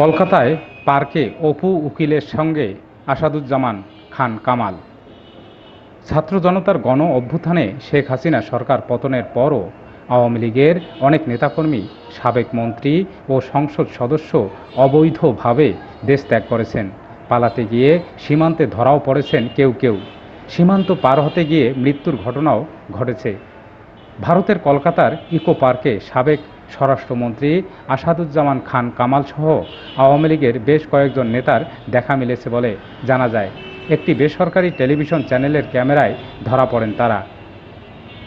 কলকাতায় পার্কে অপু উকিলের সঙ্গে আসাদুজ্জামান খান কামাল। ছাত্র জনতার গণ অভ্যুত্থানে শেখ হাসিনা সরকার পতনের পরও আওয়ামী লীগের অনেক নেতাকর্মী, সাবেক মন্ত্রী ও সংসদ সদস্য অবৈধভাবে দেশ ত্যাগ করেছেন। পালাতে গিয়ে সীমান্তে ধরাও পড়েছেন কেউ কেউ। সীমান্ত পার হতে গিয়ে মৃত্যুর ঘটনাও ঘটেছে। ভারতের কলকাতার ইকো পার্কে সাবেক স্বরাষ্ট্রমন্ত্রী আসাদুজ্জামান খান কামাল সহ আওয়ামী লীগের বেশ কয়েকজন নেতার দেখা মিলেছে বলে জানা যায়। একটি বেসরকারি টেলিভিশন চ্যানেলের ক্যামেরায় ধরা পড়েন তারা।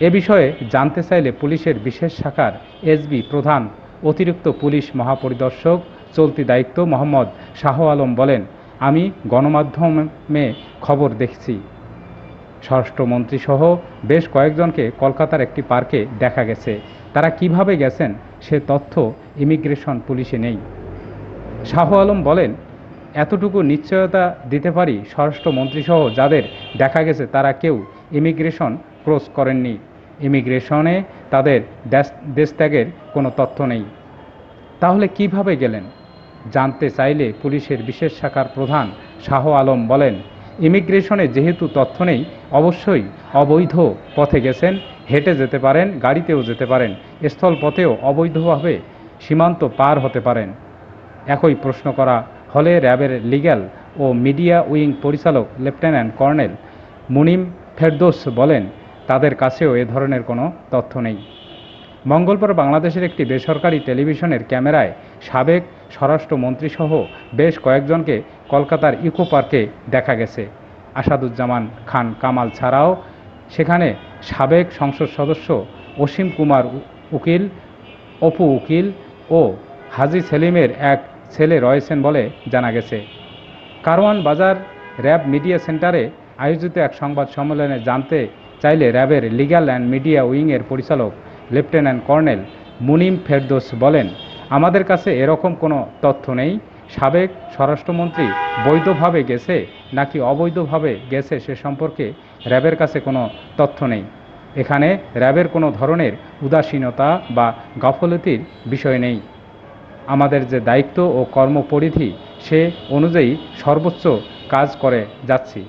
এ বিষয়ে জানতে চাইলে পুলিশের বিশেষ শাখার এসবি প্রধান অতিরিক্ত পুলিশ মহাপরিদর্শক চলতি দায়িত্ব মোহাম্মদ শাহ আলম বলেন, আমি গণমাধ্যমে খবর দেখছি। স্বরাষ্ট্রমন্ত্রীসহ বেশ কয়েকজনকে কলকাতার একটি পার্কে দেখা গেছে। তারা কিভাবে গেছেন সে তথ্য ইমিগ্রেশন পুলিশে নেই। শাহ আলম বলেন, এতটুকু নিশ্চয়তা দিতে পারি, স্বরাষ্ট্রমন্ত্রীসহ যাদের দেখা গেছে তারা কেউ ইমিগ্রেশন ক্রস করেননি। ইমিগ্রেশনে তাদের দেশত্যাগের কোনো তথ্য নেই। তাহলে কিভাবে গেলেন জানতে চাইলে পুলিশের বিশেষ শাখার প্রধান শাহ আলম বলেন, ইমিগ্রেশনে যেহেতু তথ্য নেই, অবশ্যই অবৈধ পথে গেছেন। হেঁটে যেতে পারেন, গাড়িতেও যেতে পারেন, স্থলপথেও অবৈধভাবে সীমান্ত পার হতে পারেন। একই প্রশ্ন করা হলে র্যাবের লিগ্যাল ও মিডিয়া উইং পরিচালক লেফটেন্যান্ট কর্নেল মুনিম ফেরদৌস বলেন, তাদের কাছেও এ ধরনের কোনো তথ্য নেই। মঙ্গলবার বাংলাদেশের একটি বেসরকারি টেলিভিশনের ক্যামেরায় সাবেক স্বরাষ্ট্রমন্ত্রীসহ বেশ কয়েকজনকে কলকাতার ইকো পার্কে দেখা গেছে। আসাদুজ্জামান খান কামাল ছাড়াও সেখানে সাবেক সংসদ সদস্য অসীম কুমার উকিল, অপু উকিল ও হাজী সেলিমের এক ছেলে রয়েছেন বলে জানা গেছে। কারওয়ান বাজার র্যাব মিডিয়া সেন্টারে আয়োজিত এক সংবাদ সম্মেলনে জানতে চাইলে র্যাবের লিগ্যাল অ্যান্ড মিডিয়া উইংয়ের পরিচালক লেফটেন্যান্ট কর্নেল মুনিম ফেরদৌস বলেন, আমাদের কাছে এরকম কোনো তথ্য নেই। সাবেক স্বরাষ্ট্রমন্ত্রী বৈধভাবে গেছে নাকি অবৈধভাবে গেছে সে সম্পর্কে র্যাবের কাছে কোনো তথ্য নেই। এখানে র্যাবের কোনো ধরনের উদাসীনতা বা গাফলতির বিষয় নেই। আমাদের যে দায়িত্ব ও কর্মপরিধি সে অনুযায়ী সর্বোচ্চ কাজ করে যাচ্ছি।